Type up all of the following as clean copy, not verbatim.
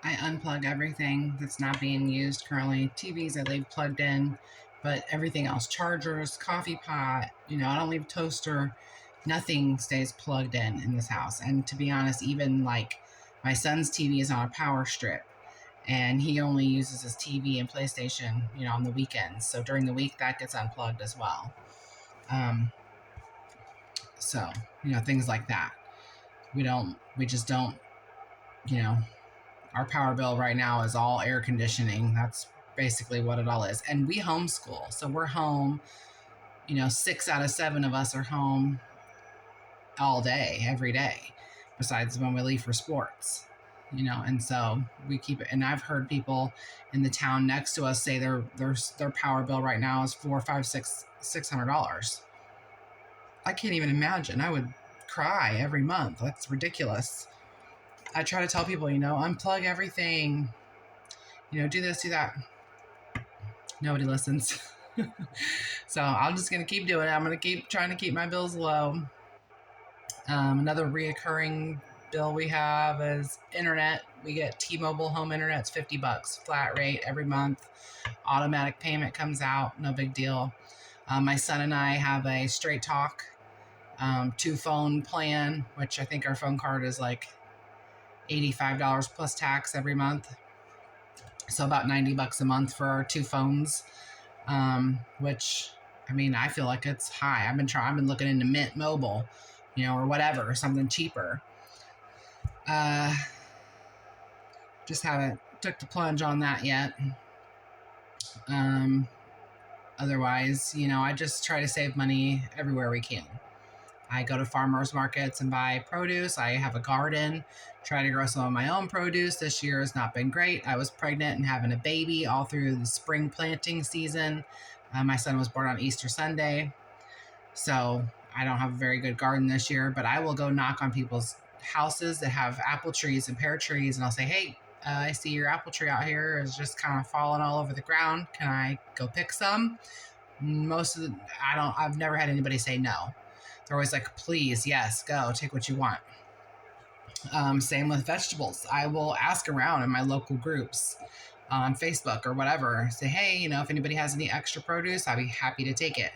I unplug everything that's not being used currently. TVs I leave plugged in, but everything else, chargers, coffee pot, I don't leave toaster. Nothing stays plugged in this house. And to be honest, even like my son's TV is on a power strip, and he only uses his TV and PlayStation, on the weekends. So during the week, that gets unplugged as well. Um, so, things like that. We just don't, you know, our power bill right now is all air conditioning. That's basically what it all is. And we homeschool. So we're home, 6 out of 7 of us are home all day, every day, besides when we leave for sports, and so we keep it. And I've heard people in the town next to us say their power bill right now is $600. I can't even imagine. I would cry every month. That's ridiculous. I try to tell people, unplug everything, do this, do that. Nobody listens. So I'm just going to keep doing it. I'm going to keep trying to keep my bills low. Another reoccurring bill we have is internet. We get T-Mobile home internet. It's $50 flat rate every month. Automatic payment comes out. No big deal. My son and I have a Straight Talk 2-phone plan, which I think our phone card is like $85 plus tax every month. So about $90 a month for our 2 phones, which, I feel like it's high. I've been looking into Mint Mobile, or whatever, something cheaper. Just haven't took the plunge on that yet. Otherwise, I just try to save money everywhere we can. I go to farmers markets and buy produce. I have a garden, try to grow some of my own produce. This year has not been great. I was pregnant and having a baby all through the spring planting season. My son was born on Easter Sunday. So I don't have a very good garden this year, but I will go knock on people's houses that have apple trees and pear trees, and I'll say, hey, I see your apple tree out here is just kind of falling all over the ground. Can I go pick some? I've never had anybody say no. They're always like, please, yes, go, take what you want. Same with vegetables. I will ask around in my local groups on Facebook or whatever, say, hey, if anybody has any extra produce, I'd be happy to take it.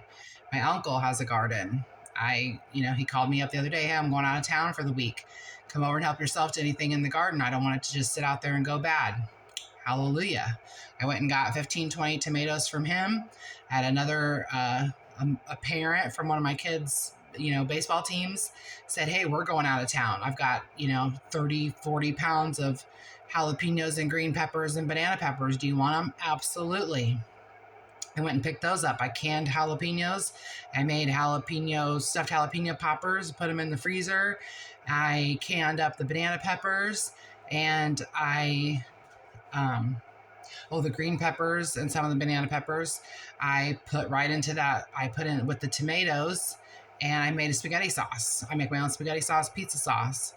My uncle has a garden. He called me up the other day, hey, I'm going out of town for the week. Come over and help yourself to anything in the garden. I don't want it to just sit out there and go bad. Hallelujah. I went and got 15, 20 tomatoes from him. I had another, a parent from one of my kids' baseball teams said, hey, we're going out of town. I've got, 30, 40 pounds of jalapenos and green peppers and banana peppers. Do you want them? Absolutely. I went and picked those up. I canned jalapenos. I made stuffed jalapeno poppers, put them in the freezer. I canned up the banana peppers, and the green peppers and some of the banana peppers, I put right into that. I put in with the tomatoes, and I made a spaghetti sauce. I make my own spaghetti sauce, pizza sauce.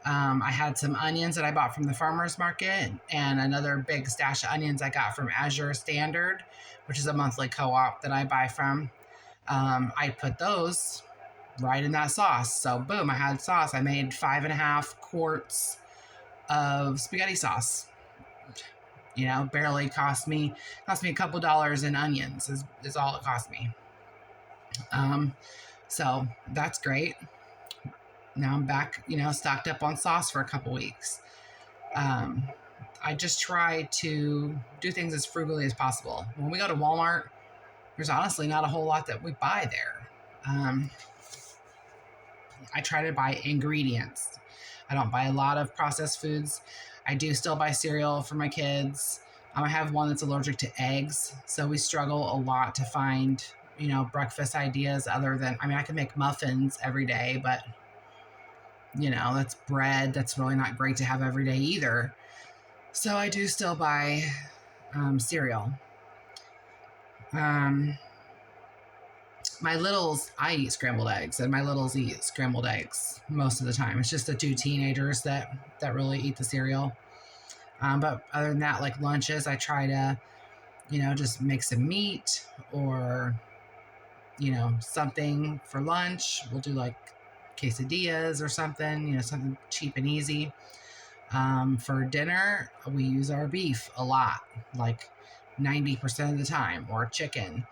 I had some onions that I bought from the farmer's market, and another big stash of onions I got from Azure Standard, which is a monthly co-op that I buy from. I put those right in that sauce. So boom, I had sauce. I made 5.5 quarts of spaghetti sauce. Barely cost me a couple dollars in onions is all it cost me. So that's great. Now I'm back, stocked up on sauce for a couple weeks. I just try to do things as frugally as possible. When we go to Walmart, there's honestly not a whole lot that we buy there. I try to buy ingredients. I don't buy a lot of processed foods. I do still buy cereal for my kids. I have one that's allergic to eggs, so we struggle a lot to find, breakfast ideas other than, I can make muffins every day, but, that's bread. That's really not great to have every day either. So I do still buy cereal. My littles, I eat scrambled eggs, and my littles eat scrambled eggs most of the time. It's just the 2 teenagers that really eat the cereal. But other than that, like lunches, I try to, just make some meat or, something for lunch. We'll do like quesadillas or something, something cheap and easy. For dinner, we use our beef a lot, like 90% of the time, or chicken.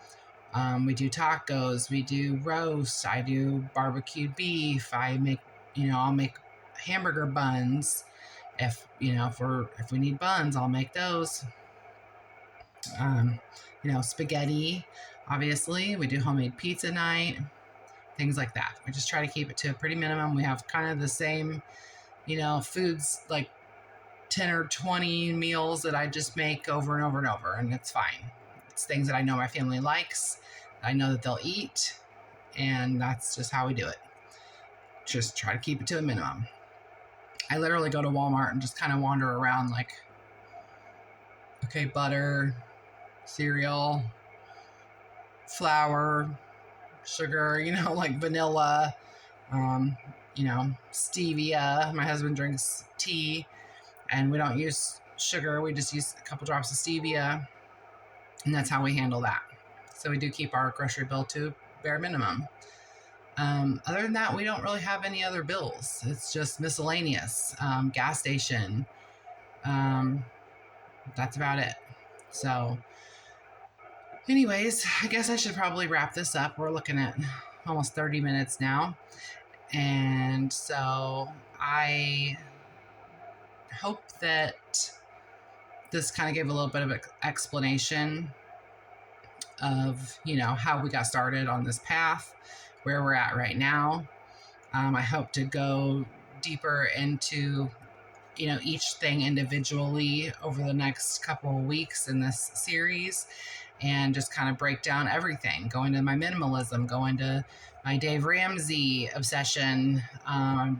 We do tacos, we do roast, I do barbecued beef. I'll make hamburger buns. If we need buns, I'll make those. Spaghetti, obviously. We do homemade pizza night, things like that. We just try to keep it to a pretty minimum. We have kind of the same, foods, like 10 or 20 meals that I just make over and over and over, and it's fine. It's things that I know my family likes, I know that they'll eat, and that's just how we do it. Just try to keep it to a minimum. I literally go to Walmart and just kind of wander around like, okay, butter, cereal, flour, sugar, like vanilla, stevia. My husband drinks tea, and we don't use sugar. We just use a couple drops of stevia, and that's how we handle that. So we do keep our grocery bill to bare minimum. Other than that, we don't really have any other bills. It's just miscellaneous, gas station. That's about it. So anyways, I guess I should probably wrap this up. We're looking at almost 30 minutes now. And so I hope that this kind of gave a little bit of an explanation of, how we got started on this path, where we're at right now. I hope to go deeper into, each thing individually over the next couple of weeks in this series, and just kind of break down everything, go into my minimalism, go into my Dave Ramsey obsession. I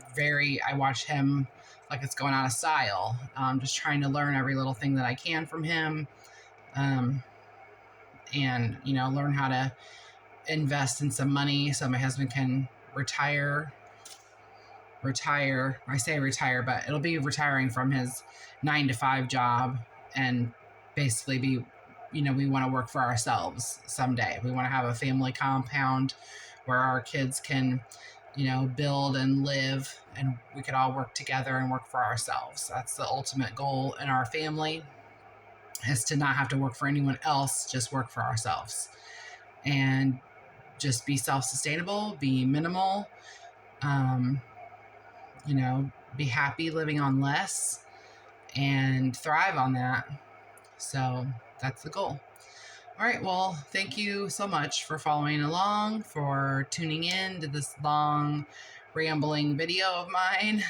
watch him like it's going out of style. Just trying to learn every little thing that I can from him. And, learn how to invest in some money so my husband can retire. I say retire, but it'll be retiring from his 9-to-5 job and basically be, we want to work for ourselves someday. We want to have a family compound where our kids can, build and live, and we could all work together and work for ourselves. That's the ultimate goal in our family, is to not have to work for anyone else, just work for ourselves. And just be self-sustainable, be minimal, be happy living on less, and thrive on that. So that's the goal. All right, well, thank you so much for following along, for tuning in to this long, rambling video of mine.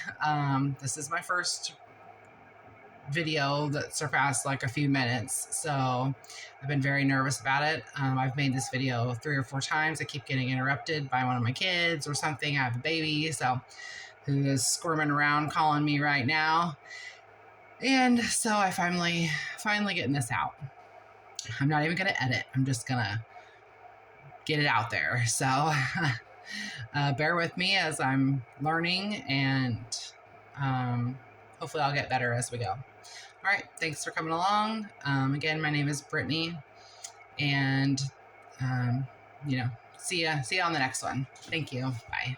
This is my first video that surpassed like a few minutes, so I've been very nervous about it. I've made this video 3 or 4 times. I keep getting interrupted by one of my kids or something. I have a baby, who is squirming around calling me right now, and so I finally getting this out. I'm not even gonna edit. I'm just gonna get it out there. So bear with me as I'm learning, and hopefully I'll get better as we go. All right, thanks for coming along. Again, my name is Brittany, and see ya on the next one. Thank you. Bye.